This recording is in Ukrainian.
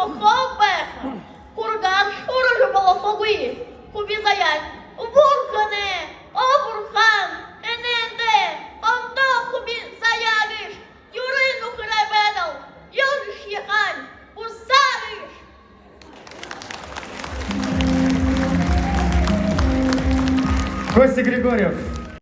Шухов пеха, курган шурожу баласови, кубізаять, буркане, обурхан, ененде, онто кубі заявиш, Юрину хребедал, юриш єхань, усавиш. Костя Григорьев.